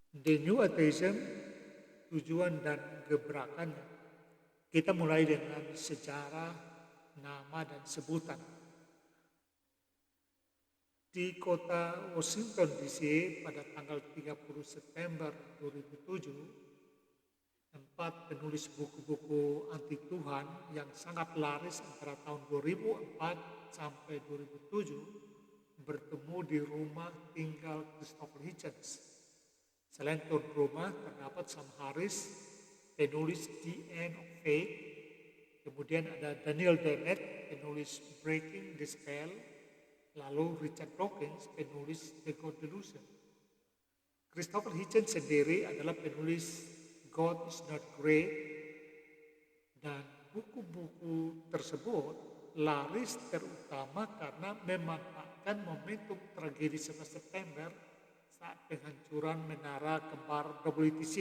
The New Atheism, tujuan dan gebrakannya. Kita mulai dengan sejarah, nama, dan sebutan. Di kota Washington DC pada tanggal 30 September 2007, 4 penulis buku-buku anti Tuhan yang sangat laris antara tahun 2004 sampai 2007 bertemu di rumah tinggal Christopher Hitchens. Selain tuan rumah terdapat Sam Harris, penulis The End of Faith, kemudian ada Daniel Dennett, penulis Breaking the Spell, lalu Richard Dawkins, penulis The God Delusion. Christopher Hitchens sendiri adalah penulis God is Not Great, dan buku-buku tersebut laris terutama karena memanfaatkan momentum tragedi 11 September saat penghancuran menara kembar WTC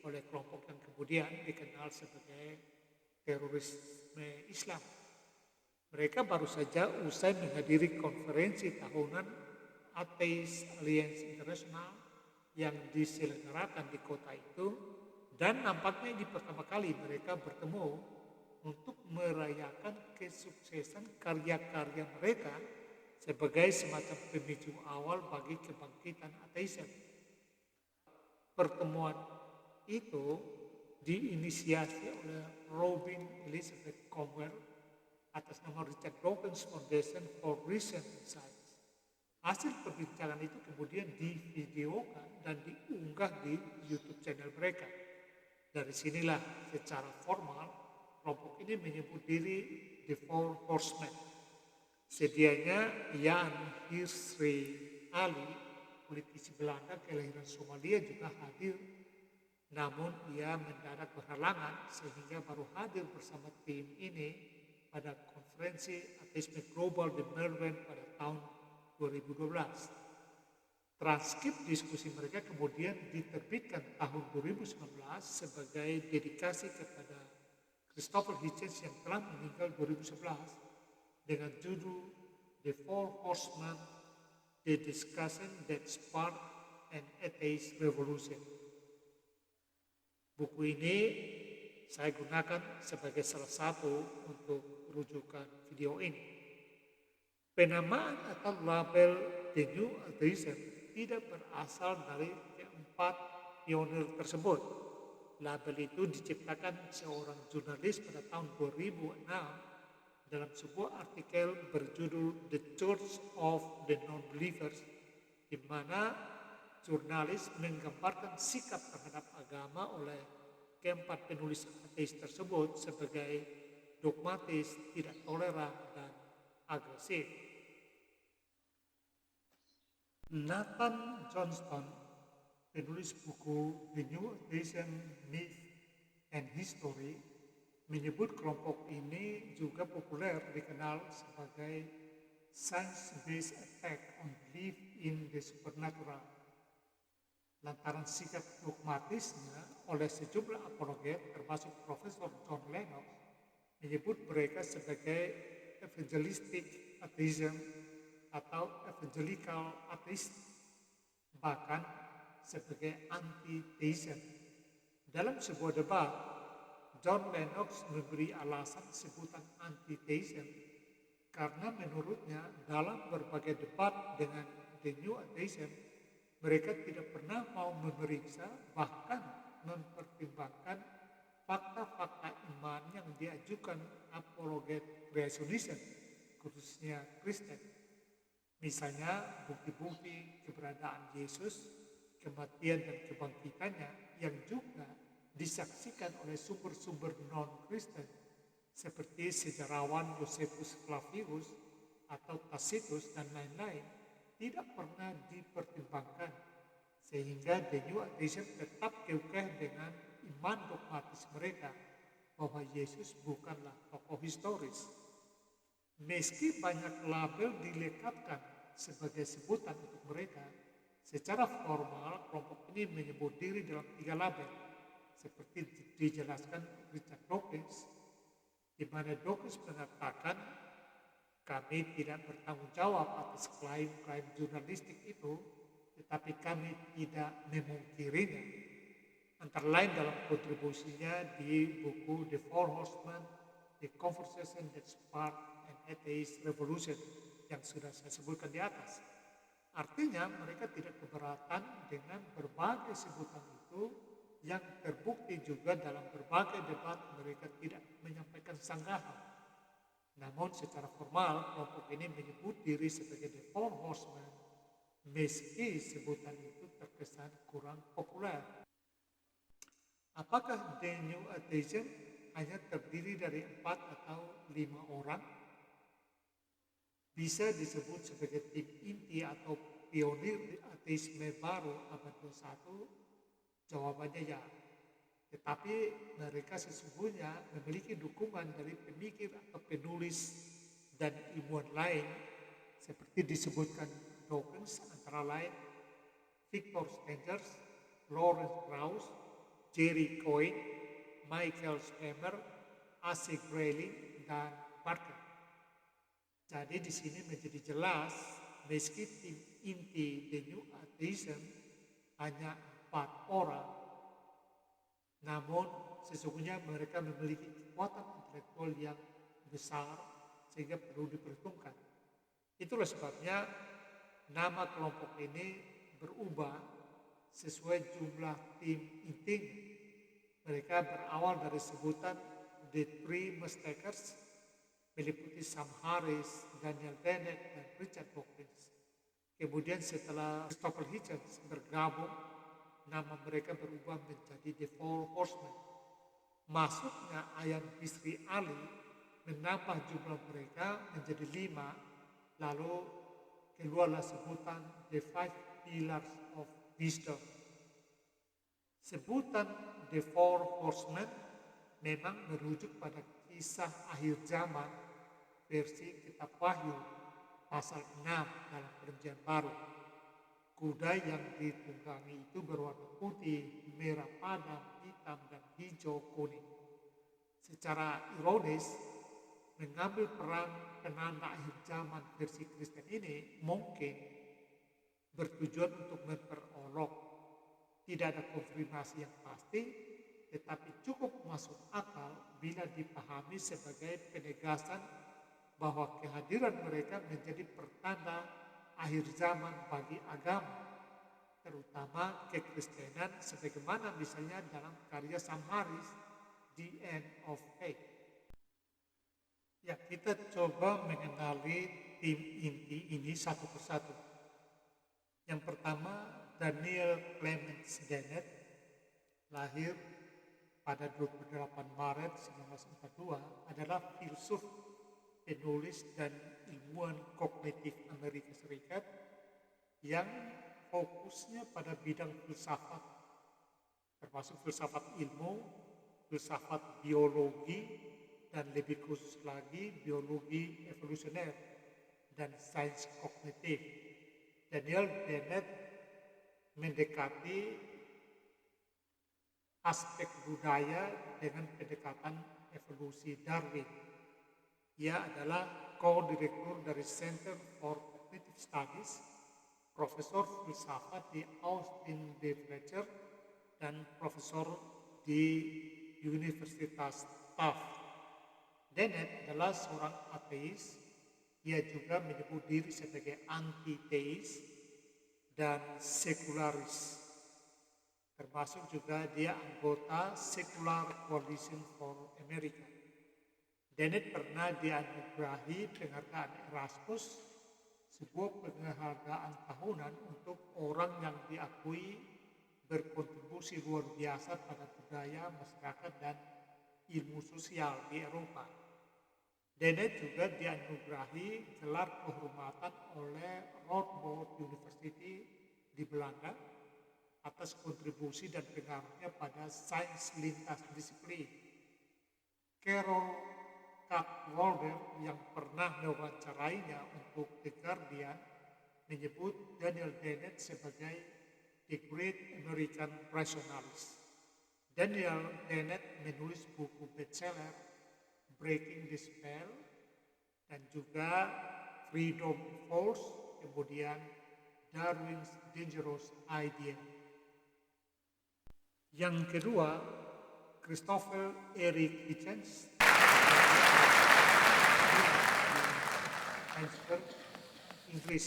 oleh kelompok yang kemudian dikenal sebagai terorisme Islam. Mereka baru saja usai menghadiri konferensi tahunan Atheist Alliance International yang diselenggarakan di kota itu, dan nampaknya ini pertama kali mereka bertemu untuk merayakan kesuksesan karya-karya mereka sebagai semacam pemicu awal bagi kebangkitan ateisme. Pertemuan itu diinisiasi oleh Robin Elizabeth Cromwell atas nama Richard Dawkins Foundation for Reason and Science. Hasil perbincangan itu kemudian divideokan dan diunggah di YouTube channel mereka. Dari sinilah secara formal kelompok ini menyebut diri The Four Horsemen. Sedianya Jan Hirsri Ali, politisi Belanda kelahiran Somalia, juga hadir, namun ia mendadak berhalangan sehingga baru hadir bersama tim ini pada konferensi ateisme global di Melbourne pada tahun 2012. Transkrip diskusi mereka kemudian diterbitkan tahun 2019 sebagai dedikasi kepada Christopher Hitchens yang telah meninggal 2011 dengan judul The Four Horsemen, The Discussion That Sparked an Atheist Revolution. Buku ini saya gunakan sebagai salah satu untuk rujukan video ini. Penamaan atau label The New Atheism tidak berasal dari keempat pionir tersebut. Label itu diciptakan seorang jurnalis pada tahun 2006 dalam sebuah artikel berjudul The Church of the Non-Believers, di mana jurnalis menggambarkan sikap terhadap agama oleh keempat penulis ateis tersebut sebagai dogmatis, tidak toleran, dan agresif. Nathan Johnston, penulis buku The New Atheism, Myth and History, menyebut kelompok ini juga populer dikenal sebagai science-based attack on belief in the supernatural, lantaran sikap dogmatisnya oleh sejumlah apologet termasuk Profesor John Lennox menyebut mereka sebagai evangelistic atheism atau evangelical atheist, bahkan sebagai anti-theism. Dalam sebuah debat, John Lennox memberi alasan sebutan anti-theism karena menurutnya dalam berbagai debat dengan The New Atheism, mereka tidak pernah mau memeriksa bahkan mempertimbangkan fakta-fakta iman yang diajukan apologet creationism, khususnya Kristen. Misalnya bukti-bukti keberadaan Yesus, kematian dan kebangkitannya yang juga disaksikan oleh sumber-sumber non-Kristen seperti sejarawan Josephus Flavius atau Tacitus dan lain-lain, tidak pernah dipertimbangkan, sehingga The New Atheism tetap kekeh dengan iman dogmatis mereka bahwa Yesus bukanlah tokoh historis. Meski banyak label dilekatkan sebagai sebutan untuk mereka, secara formal kelompok ini menyebut diri dalam 3 label, seperti dijelaskan Richard Dawkins, di mana Dawkins mengatakan, kami tidak bertanggung jawab atas klaim-klaim jurnalistik itu tetapi kami tidak memungkirinya. Antara lain dalam kontribusinya di buku The Four Horsemen, The Conversation That Sparked an Atheist Revolution yang sudah saya sebutkan di atas. Artinya mereka tidak keberatan dengan berbagai sebutan itu yang terbukti juga dalam berbagai debat mereka tidak menyampaikan sanggahan. Namun secara formal kelompok ini menyebut diri sebagai The Four Horsemen meski sebutan itu terkesan kurang populer. Apakah The New Atheism hanya terdiri dari 4 atau 5 orang? Bisa disebut sebagai tim inti atau pionir ateisme baru abad 21? Jawabannya ya. Tetapi mereka sesungguhnya memiliki dukungan dari pemikir atau penulis dan ilmuwan lain seperti disebutkan Dawkins, antara lain Victor Stengers, Lawrence Krauss, Jerry Coyne, Michael Stemmer, A.C. Grayling, dan Parker. Jadi di sini menjadi jelas meski tim inti The New Atheism hanya 4 orang, namun sesungguhnya mereka memiliki kekuatan intelektual yang besar sehingga perlu diperhitungkan. Itulah sebabnya nama kelompok ini berubah sesuai jumlah tim intinya. Mereka berawal dari sebutan The Three Musketeers, meliputi Sam Harris, Daniel Dennett, dan Richard Dawkins. Kemudian setelah Christopher Hitchens bergabung, nama mereka berubah menjadi The Four Horsemen. Masuknya Ayaan Bisri Ali menambah jumlah mereka menjadi 5, lalu keluarlah sebutan The Five Pillars of Wisdom. Sebutan The Four Horsemen memang merujuk pada kisah akhir zaman versi Kitab Wahyu pasal 6 dalam Perjanjian Baru. Kuda yang ditunggangi itu berwarna putih, merah padam, hitam, dan hijau kuning. Secara ironis, mengambil peran penanda akhir zaman versi Kristen ini mungkin bertujuan untuk memperolok. Tidak ada konfirmasi yang pasti, tetapi cukup masuk akal bila dipahami sebagai penegasan bahwa kehadiran mereka menjadi pertanda akhir zaman bagi agama, terutama kekristenan sebagaimana misalnya dalam karya Sam Harris, The End of Faith. Ya, kita coba mengenali tim inti ini satu persatu. Yang pertama, Daniel Clements Dennett, lahir pada 28 Maret 1942, adalah filsuf, penulis, dan ilmuwan kognitif Amerika Serikat yang fokusnya pada bidang filsafat, termasuk filsafat ilmu, filsafat biologi, dan lebih khusus lagi biologi evolusioner dan sains kognitif. Daniel Dennett mendekati aspek budaya dengan pendekatan evolusi Darwin. Ia adalah co-direktur dari Center for Cognitive Studies, profesor filsafat di Austin B. Fletcher, dan profesor di Universitas Tufts. Dennett adalah seorang ateis. Ia juga menyebut diri sebagai anti-teis dan sekularis. Termasuk juga dia anggota Secular Coalition for America. Dennett pernah dianugerahi penghargaan Erasmus, sebuah penghargaan tahunan untuk orang yang diakui berkontribusi luar biasa pada budaya, masyarakat, dan ilmu sosial di Eropa. Dennett juga dianugerahi gelar kehormatan oleh Radboud University di Belanda atas kontribusi dan pengaruhnya pada sains lintas disiplin. Carol Cadwalder yang pernah mewawancarainya untuk The Guardian menyebut Daniel Dennett sebagai The Great American Rationalist. Daniel Dennett menulis buku bestseller Breaking the Spell dan juga Freedom Force, kemudian Darwin's Dangerous Idea. Yang kedua, Christopher Eric Hitchens, Heinsberg, Inggris,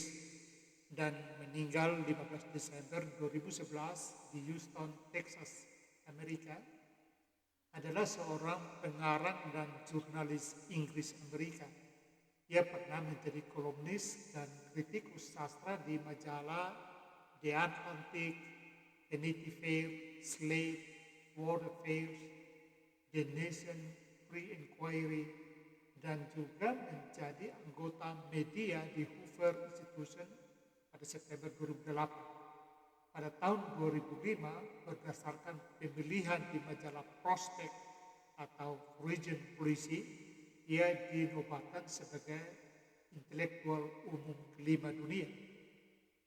dan meninggal 15 Desember 2011 di Houston, Texas, Amerika, adalah seorang pengarang dan jurnalis Inggris Amerika. Ia pernah menjadi kolumnis dan kritikus sastra di majalah The Atlantic, Vanity Fair, Slate, World Affairs, The Nation, Free Inquiry, dan juga menjadi anggota media di Hoover Institution pada September 2008. Pada tahun 2005, berdasarkan pemilihan di majalah Prospect atau Foreign Policy, ia dinobatkan sebagai intelektual umum kelima dunia.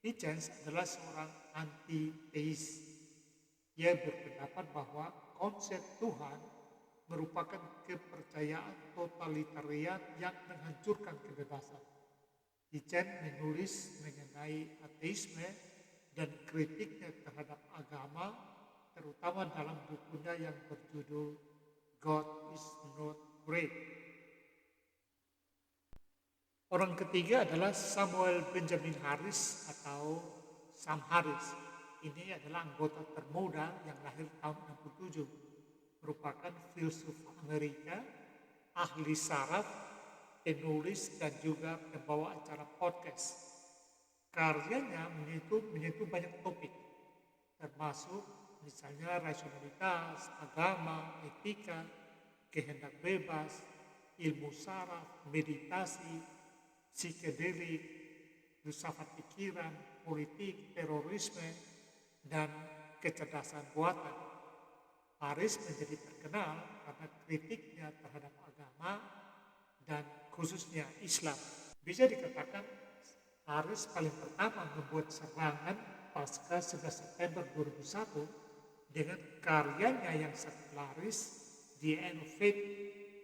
Hitchens adalah seorang anti-teis. Ia berpendapat bahwa konsep Tuhan merupakan kepercayaan totalitarian yang menghancurkan kebebasan. Hitchens menulis mengenai ateisme dan kritiknya terhadap agama, terutama dalam bukunya yang berjudul God is Not Great. Orang ketiga adalah Samuel Benjamin Harris atau Sam Harris. Ini adalah anggota termuda yang lahir tahun 67. Merupakan filsuf Amerika, ahli saraf, penulis, dan juga pembawa acara podcast. Karyanya menyentuh banyak topik, termasuk misalnya rasionalitas, agama, etika, kehendak bebas, ilmu saraf, meditasi, psikedelik, filsafat pikiran, politik, terorisme, dan kecerdasan buatan. Harris menjadi terkenal karena kritiknya terhadap agama dan khususnya Islam. Bisa dikatakan Harris paling pertama membuat serangan pasca 11 September 2001 dengan karyanya yang sangat laris The End of Faith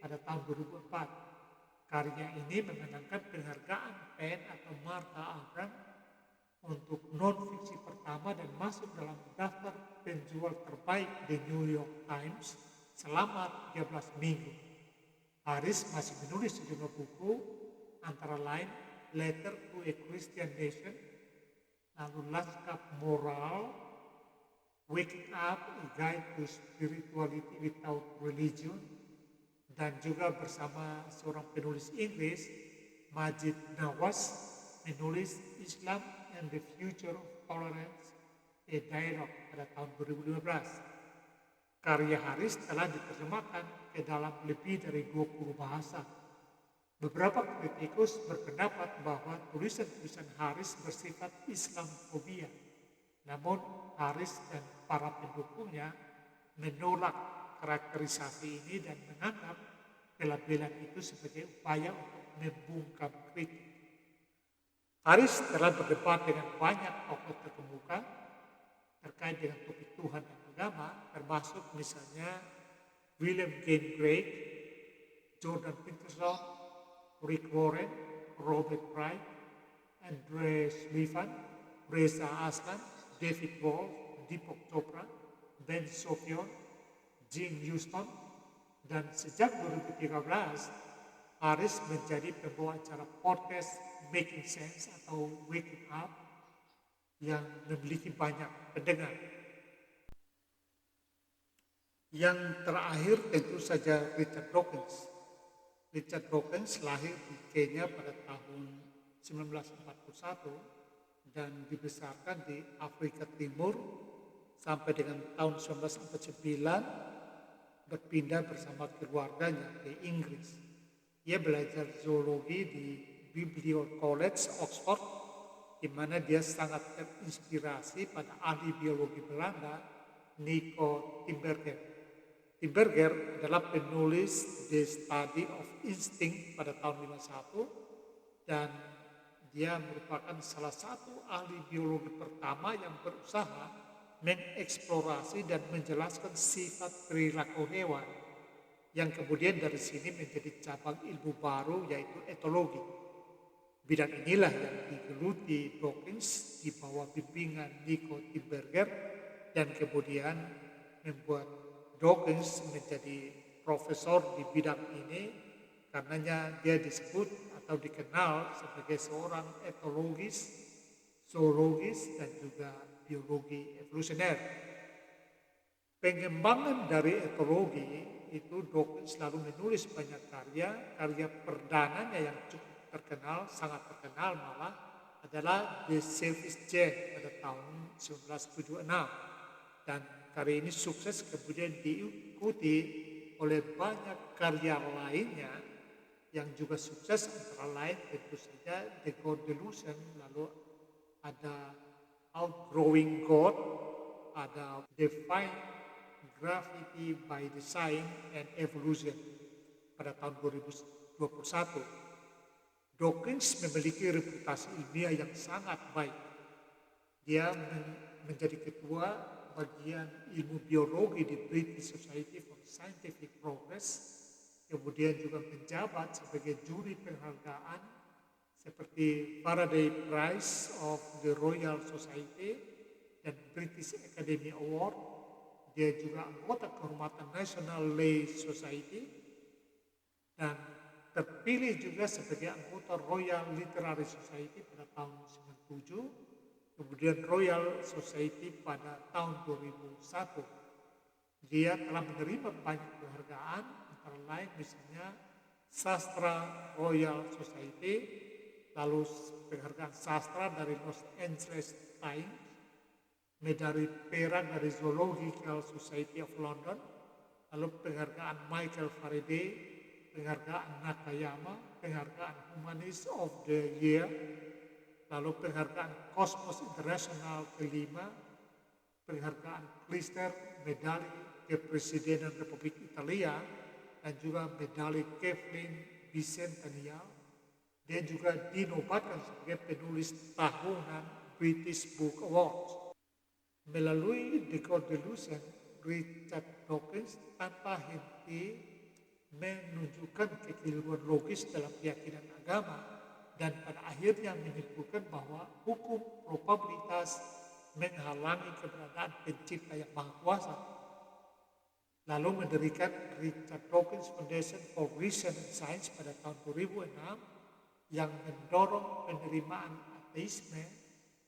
pada tahun 2004. Karya ini memenangkan penghargaan PEN atau Martha Abraham untuk non-fiksi pertama dan masuk dalam daftar penjual terbaik The New York Times selama 13 minggu. Harris masih menulis sejumlah buku, antara lain Letter to a Christian Nation, lalu Lanskap Moral, Waking Up, A Guide to Spirituality Without Religion, dan juga bersama seorang penulis Inggris, Majid Nawaz, menulis Islam and the Future of Tolerance, A Dialogue pada tahun 2015. Karya Harris telah diterjemahkan ke dalam lebih dari 20 bahasa. Beberapa kritikus berpendapat bahwa tulisan-tulisan Harris bersifat Islamofobia. Namun Harris dan para pendukungnya menolak karakterisasi ini dan menganggap pelabelan itu sebagai upaya untuk membungkam kritik. Harris telah berdebat dengan banyak tokoh terkemuka terkait dengan topik Tuhan dan agama, termasuk misalnya William Lane Craig, Jordan Peterson, Rick Warren, Robert Wright, Andre Sullivan, Reza Aslan, David Wolf, Deepak Chopra, Ben Sofyan, Jim Houston, dan sejak 2013 Harris menjadi pembawa acara podcast Making Sense atau Waking Up yang memiliki banyak pendengar. Yang terakhir tentu saja Richard Dawkins. Richard Dawkins lahir di Kenya pada tahun 1941 dan dibesarkan di Afrika Timur sampai dengan tahun 1949 berpindah bersama keluarganya ke Inggris. Ia belajar zoologi di Biblical College, Oxford, di mana dia sangat terinspirasi pada ahli biologi Belanda, Nico Timberger. Timberger adalah penulis The Study of Instinct pada tahun 1951 dan dia merupakan salah satu ahli biologi pertama yang berusaha mengeksplorasi dan menjelaskan sifat perilaku hewan yang kemudian dari sini menjadi cabang ilmu baru yaitu etologi. Bidang inilah yang digeluti Dawkins di bawah bimbingan Nico Tinbergen dan kemudian membuat Dawkins menjadi profesor di bidang ini karenanya dia disebut atau dikenal sebagai seorang etologis, zoologis, dan juga biologi evolusioner. Pengembangan dari etologi itu Dawkins selalu menulis banyak karya perdananya yang cukup terkenal, sangat terkenal malah adalah The Selfish Gene pada tahun 1976. Dan karya ini sukses kemudian diikuti oleh banyak karya lainnya yang juga sukses, antara lain tentu saja The God Delusion, lalu ada Outgrowing God, ada Defying Gravity by Design and Evolution pada tahun 2021. Dawkins memiliki reputasi ilmiah yang sangat baik. Dia menjadi ketua bagian ilmu biologi di British Society for Scientific Progress, kemudian juga menjabat sebagai juri penghargaan seperti Faraday Prize of the Royal Society dan British Academy Award. Dia juga anggota kehormatan National Lay Society dan terpilih juga sebagai anggota Royal Literary Society pada tahun 1997, kemudian Royal Society pada tahun 2001. Dia telah menerima banyak penghargaan, antara lain misalnya Sastra Royal Society, lalu penghargaan sastra dari Los Angeles Times, medali perak dari Zoological Society of London, lalu penghargaan Michael Faraday, penghargaan Nakayama, penghargaan Humanist of the Year, lalu penghargaan Cosmos International kelima, penghargaan Klister, medali Kepresidenan Republik Italia, dan juga medali Kevlin Bicentennial. Dia juga dinobatkan sebagai penulis tahunan British Book Awards. Melalui The God Delusion, Richard Dawkins tanpa henti menunjukkan kekeliruan logis dalam keyakinan agama dan pada akhirnya menyimpulkan bahwa hukum probabilitas menghalangi keberadaan pencipta yang maha kuasa. Lalu mendirikan Richard Dawkins Foundation for Reason and Science pada tahun 2006 yang mendorong penerimaan ateisme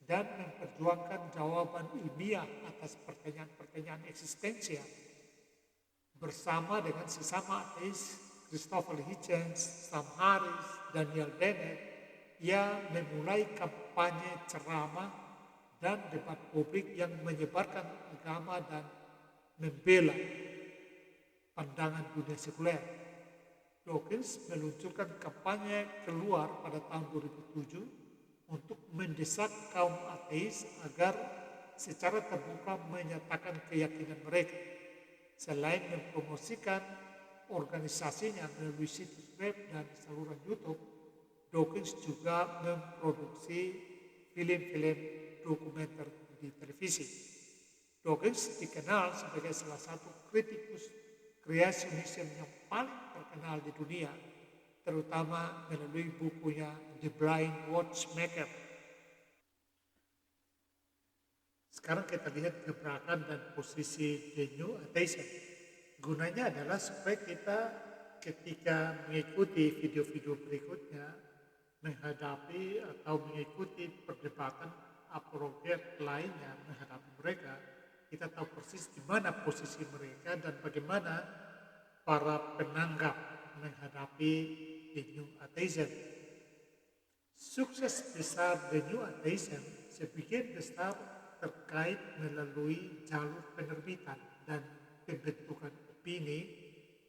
dan memperjuangkan jawaban ilmiah atas pertanyaan-pertanyaan eksistensial. Bersama dengan sesama ateis Christopher Hitchens, Sam Harris, Daniel Dennett, ia memulai kampanye ceramah dan debat publik yang menyebarkan agama dan membela pandangan dunia sekuler. Dawkins meluncurkan kampanye keluar pada tahun 2007 untuk mendesak kaum ateis agar secara terbuka menyatakan keyakinan mereka. Selain mempromosikan organisasinya melalui situs web dan saluran YouTube, Dawkins juga memproduksi film-film dokumenter di televisi. Dawkins dikenal sebagai salah satu kritikus kreasionisme yang paling terkenal di dunia, terutama melalui bukunya The Blind Watchmaker. Sekarang kita lihat gebrakan dan posisi The New Atheism. Gunanya adalah supaya kita ketika mengikuti video-video berikutnya, menghadapi atau mengikuti perdebatan apologet lainnya menghadapi mereka, kita tahu persis di mana posisi mereka dan bagaimana para penanggap menghadapi The New Atheism. Sukses besar The New Atheism sebagian besar terkait melalui jalur penerbitan dan pembentukan opini,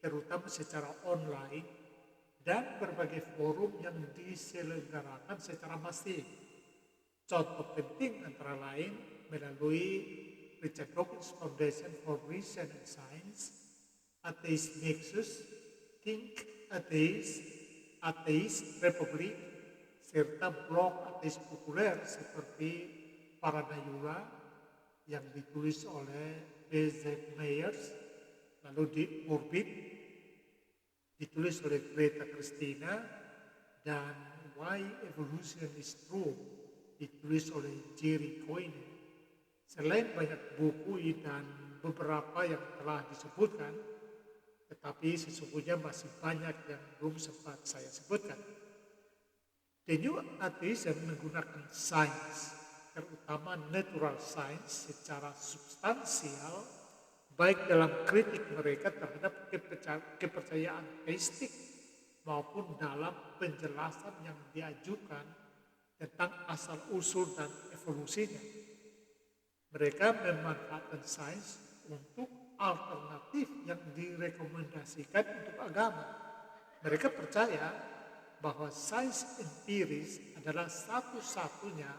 terutama secara online, dan berbagai forum yang diselenggarakan secara masif. Contoh penting antara lain melalui Richard Dawkins Foundation for Reason and Science, Atheist Nexus, Think Atheist, Atheist Republic, serta blog ateis populer seperti Paranayura yang ditulis oleh B.Z. Myers, lalu di Orbit ditulis oleh Greta Christina, dan Why Evolution is True, ditulis oleh Jerry Coyne. Selain banyak buku dan beberapa yang telah disebutkan, tetapi sesungguhnya masih banyak yang belum sempat saya sebutkan. The New Atheism menggunakan sains, terutama natural science, secara substansial, baik dalam kritik mereka terhadap kepercayaan teistik maupun dalam penjelasan yang diajukan tentang asal-usul dan evolusinya. Mereka memanfaatkan sains untuk alternatif yang direkomendasikan untuk agama. Mereka percaya bahwa sains empiris adalah satu-satunya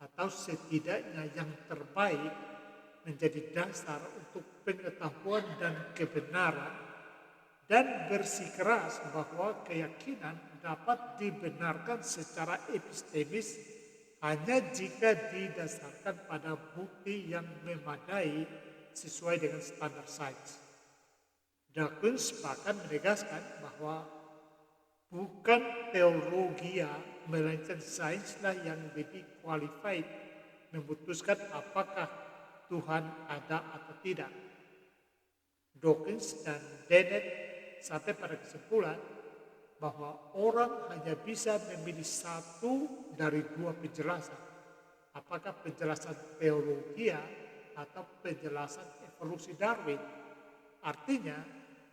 atau setidaknya yang terbaik menjadi dasar untuk pengetahuan dan kebenaran, dan bersikeras bahwa keyakinan dapat dibenarkan secara epistemis hanya jika didasarkan pada bukti yang memadai sesuai dengan standar sains. Dawkins bahkan menegaskan bahwa bukan teologia melainkan sainslah yang lebih qualified memutuskan apakah Tuhan ada atau tidak. Dawkins dan Dennett sampai pada kesimpulan bahwa orang hanya bisa memilih satu dari dua penjelasan, apakah penjelasan teologia atau penjelasan evolusi Darwin. Artinya,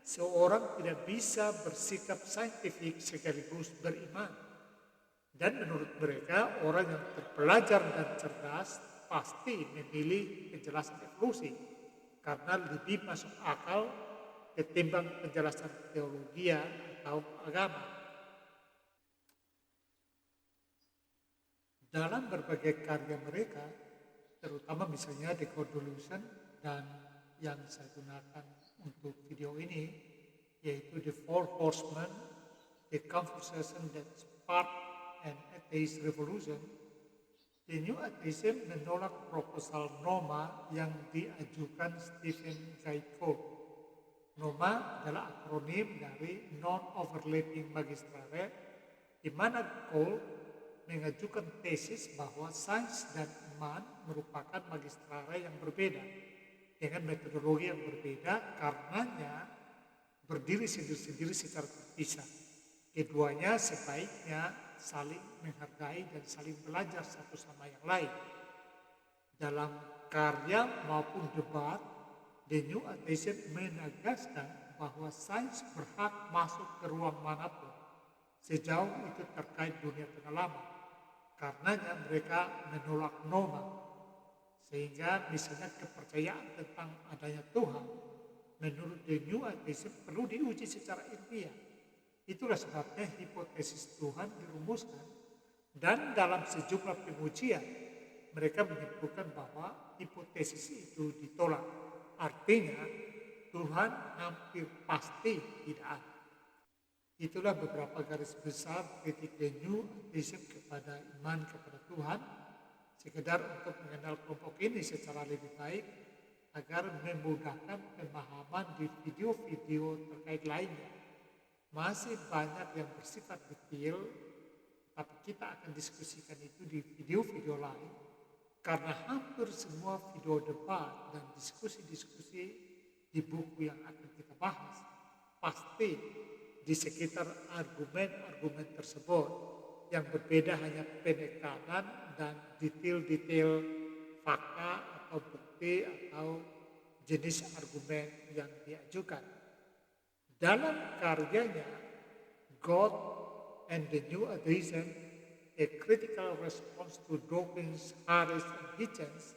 seorang tidak bisa bersikap saintifik sekaligus beriman. Dan menurut mereka, orang yang terpelajar dan cerdas pasti memilih penjelasan evolusi karena lebih masuk akal ketimbang penjelasan teologia atau agama. Dalam berbagai karya mereka, terutama misalnya The Devolution dan yang saya gunakan untuk video ini, yaitu The Four Horsemen, The Conversation That Sparked an Atheist Revolution, The New Atheism menolak proposal NOMA yang diajukan Stephen Jay Gould. NOMA adalah akronim dari Non-Overlapping Magistrare, di mana Gould mengajukan tesis bahwa sains dan iman merupakan magistrare yang berbeda, dengan metodologi yang berbeda, karenanya berdiri sendiri-sendiri secara terpisah. Keduanya sebaiknya saling menghargai dan saling belajar satu sama yang lain. Dalam karya maupun debat, The New Atheism menegaskan bahwa sains berhak masuk ke ruang manapun, sejauh itu terkait dunia pengalaman. Karenanya mereka menolak NOMA, sehingga misalnya kepercayaan tentang adanya Tuhan menurut The New Atheism perlu diuji secara ilmiah. Itulah sebabnya hipotesis Tuhan dirumuskan, dan dalam sejumlah pengujian mereka menyimpulkan bahwa hipotesis itu ditolak. Artinya Tuhan hampir pasti tidak ada. Itulah beberapa garis besar kritik The New Atheism kepada iman kepada Tuhan, sekedar untuk mengenal kelompok ini secara lebih baik agar memudahkan pemahaman di video-video terkait lainnya. Masih banyak yang bersifat detail, tapi kita akan diskusikan itu di video-video lain, karena hampir semua video debat dan diskusi-diskusi di buku yang akan kita bahas pasti di sekitar argumen-argumen tersebut, yang berbeda hanya penekanan dan detail-detail fakta atau bukti atau jenis argumen yang diajukan. Dalam karyanya God and the New Atheism, A Critical Response to Dawkins, Harris, and Hitchens,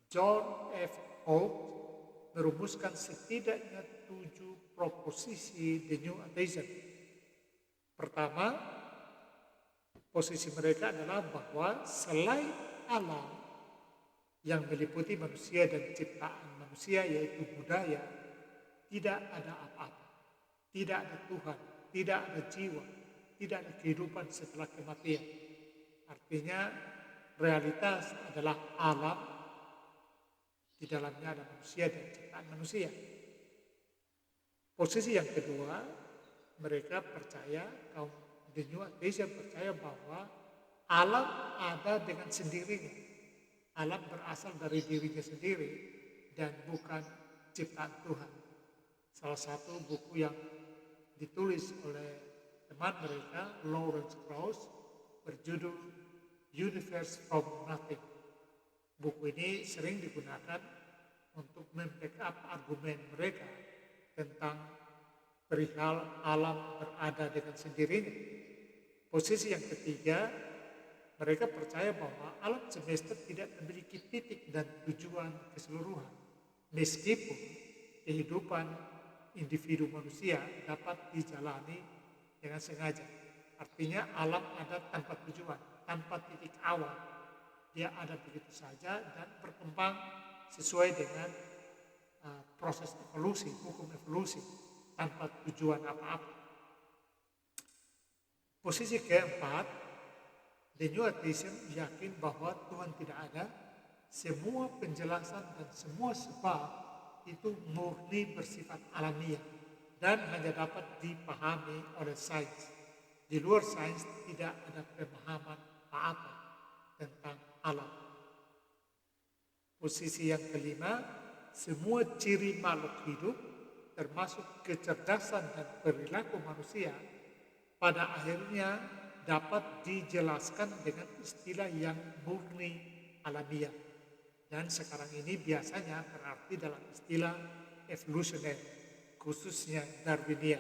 John F. Holt merumuskan setidaknya 7 proposisi The New Atheism. Pertama, posisi mereka adalah bahwa selain alam yang meliputi manusia dan ciptaan manusia yaitu budaya, tidak ada apa-apa. Tidak ada Tuhan, tidak ada jiwa, tidak ada kehidupan setelah kematian. Artinya realitas adalah alam, di dalamnya ada manusia dan ciptaan manusia. Posisi yang kedua, mereka percaya kaum The New Atheism percaya bahwa alam ada dengan sendirinya. Alam berasal dari dirinya sendiri dan bukan ciptaan Tuhan. Salah satu buku yang ditulis oleh teman mereka, Lawrence Krauss, berjudul Universe from Nothing. Buku ini sering digunakan untuk membackup argumen mereka tentang perihal alam berada dengan sendirinya. Posisi yang ketiga, mereka percaya bahwa alam semesta tidak memiliki titik dan tujuan keseluruhan, meskipun kehidupan individu manusia dapat dijalani dengan sengaja. Artinya alam ada tanpa tujuan, tanpa titik awal. Dia ada begitu saja dan berkembang sesuai dengan proses evolusi, hukum evolusi, tanpa tujuan apa-apa. Posisi keempat, The New Atheism yakin bahwa Tuhan tidak ada, semua penjelasan dan semua sebab itu murni bersifat alamiah dan hanya dapat dipahami oleh sains. Di luar sains tidak ada pemahaman apa-apa tentang alam. Posisi yang kelima, semua ciri makhluk hidup termasuk kecerdasan dan perilaku manusia pada akhirnya dapat dijelaskan dengan istilah yang murni alamiah. Dan sekarang ini biasanya berarti dalam istilah evolusioner, khususnya Darwinian.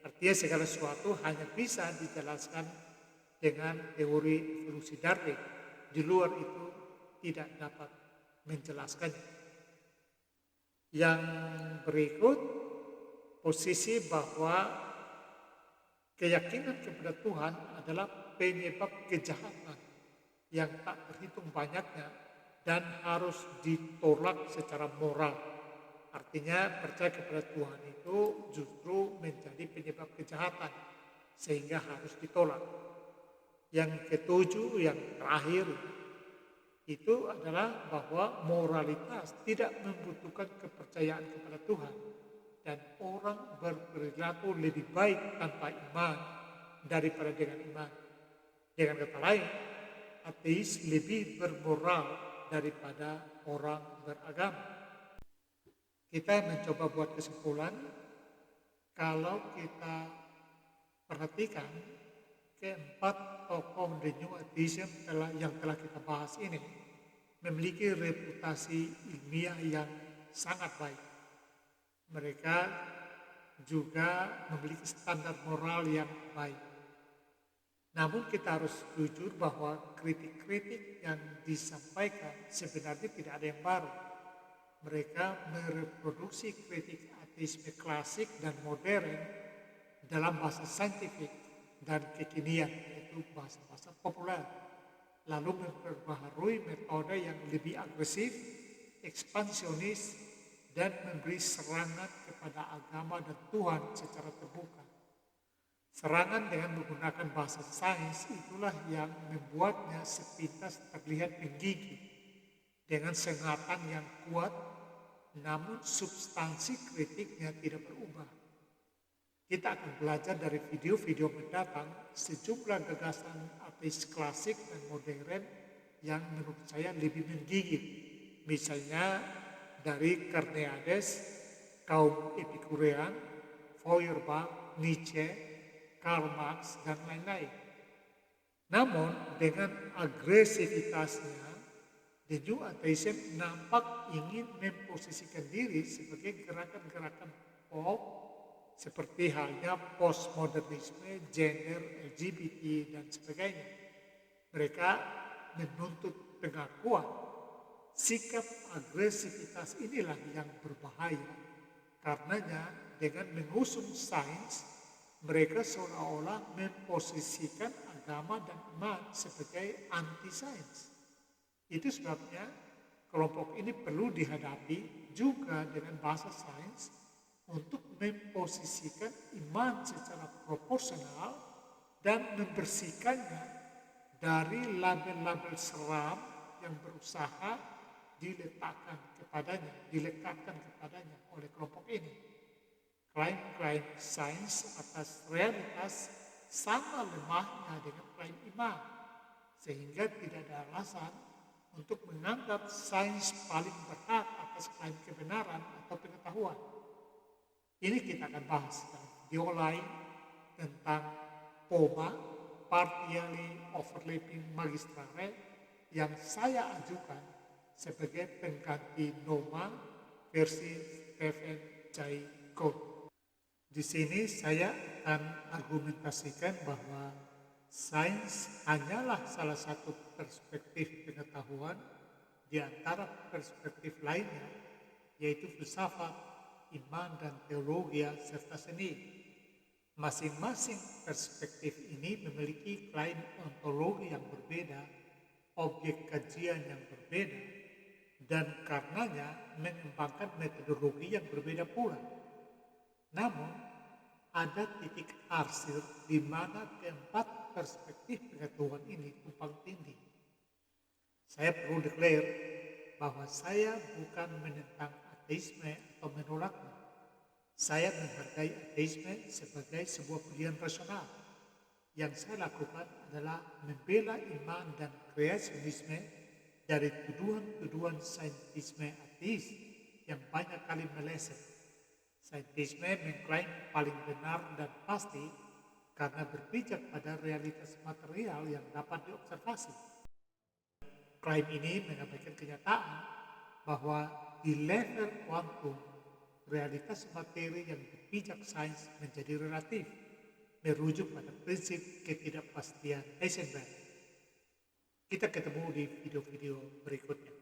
Artinya segala sesuatu hanya bisa dijelaskan dengan teori evolusi Darwin. Di luar itu tidak dapat menjelaskannya. Yang berikut, posisi bahwa keyakinan kepada Tuhan adalah penyebab kejahatan yang tak terhitung banyaknya dan harus ditolak secara moral. Artinya percaya kepada Tuhan itu justru menjadi penyebab kejahatan sehingga harus ditolak. Yang ketujuh, yang terakhir, itu adalah bahwa moralitas tidak membutuhkan kepercayaan kepada Tuhan dan orang berperilaku lebih baik tanpa iman daripada dengan iman. Dengan kata lain, ateis lebih bermoral daripada orang beragama. Kita mencoba buat kesimpulan, kalau kita perhatikan keempat tokoh The New Atheism yang telah kita bahas ini memiliki reputasi ilmiah yang sangat baik. Mereka juga memiliki standar moral yang baik. Namun kita harus jujur bahwa kritik-kritik yang disampaikan sebenarnya tidak ada yang baru. Mereka mereproduksi kritik ateisme klasik dan modern dalam bahasa saintifik dan kekinian, yaitu bahasa-bahasa populer. Lalu memperbaharui metode yang lebih agresif, ekspansionis, dan memberi serangan kepada agama dan Tuhan secara terbuka. Serangan dengan menggunakan bahasa sains itulah yang membuatnya sepintas terlihat menggigit dengan sengatan yang kuat, namun substansi kritiknya tidak berubah. Kita akan belajar dari video-video mendatang sejumlah gagasan ateis klasik dan modern yang menurut saya lebih menggigit. Misalnya dari Carneades, kaum Epikurean, Feuerbach, Nietzsche, Karl Marx, dan lain-lain. Namun dengan agresivitasnya, The New Atheism nampak ingin memposisikan diri sebagai gerakan-gerakan pop seperti halnya postmodernisme, gender, LGBT, dan sebagainya. Mereka menuntut pengakuan. Sikap agresivitas inilah yang berbahaya. Karenanya dengan mengusung sains, mereka seolah-olah memposisikan agama dan iman sebagai anti-sains. Itu sebabnya kelompok ini perlu dihadapi juga dengan bahasa sains untuk memposisikan iman secara proporsional dan membersihkannya dari label-label seram yang berusaha dilekatkan kepadanya oleh kelompok ini. Klaim-klaim sains atas realitas sama lemahnya dengan klaim iman, sehingga tidak ada alasan untuk menganggap sains paling berhak atas klaim kebenaran atau pengetahuan. Ini kita akan bahas dalam video lain tentang POMA, Partially Overlapping Magistrate, yang saya ajukan sebagai pengganti NOMA versi Stephen Jay Gould. Di sini saya akan argumentasikan bahwa sains hanyalah salah satu perspektif pengetahuan di antara perspektif lainnya, yaitu filsafat, iman dan teologi serta seni. Masing-masing perspektif ini memiliki klaim ontologi yang berbeda, objek kajian yang berbeda, dan karenanya mengembangkan metodologi yang berbeda pula. Namun, ada titik arsir di mana keempat perspektif pengetahuan ini tumpang tindih. Saya perlu declare bahwa saya bukan menentang ateisme atau menolaknya. Saya menghargai ateisme sebagai sebuah pilihan rasional. Yang saya lakukan adalah membela iman dan kreasionisme dari tuduhan-tuduhan saintisme ateis yang banyak kali meleset. Saintisme mengklaim paling benar dan pasti karena berpijak pada realitas material yang dapat diobservasi. Klaim ini mengabaikan kenyataan bahwa di level kuantum, realitas materi yang dipijak sains menjadi relatif, merujuk pada prinsip ketidakpastian Heisenberg. Kita ketemu di video-video berikutnya.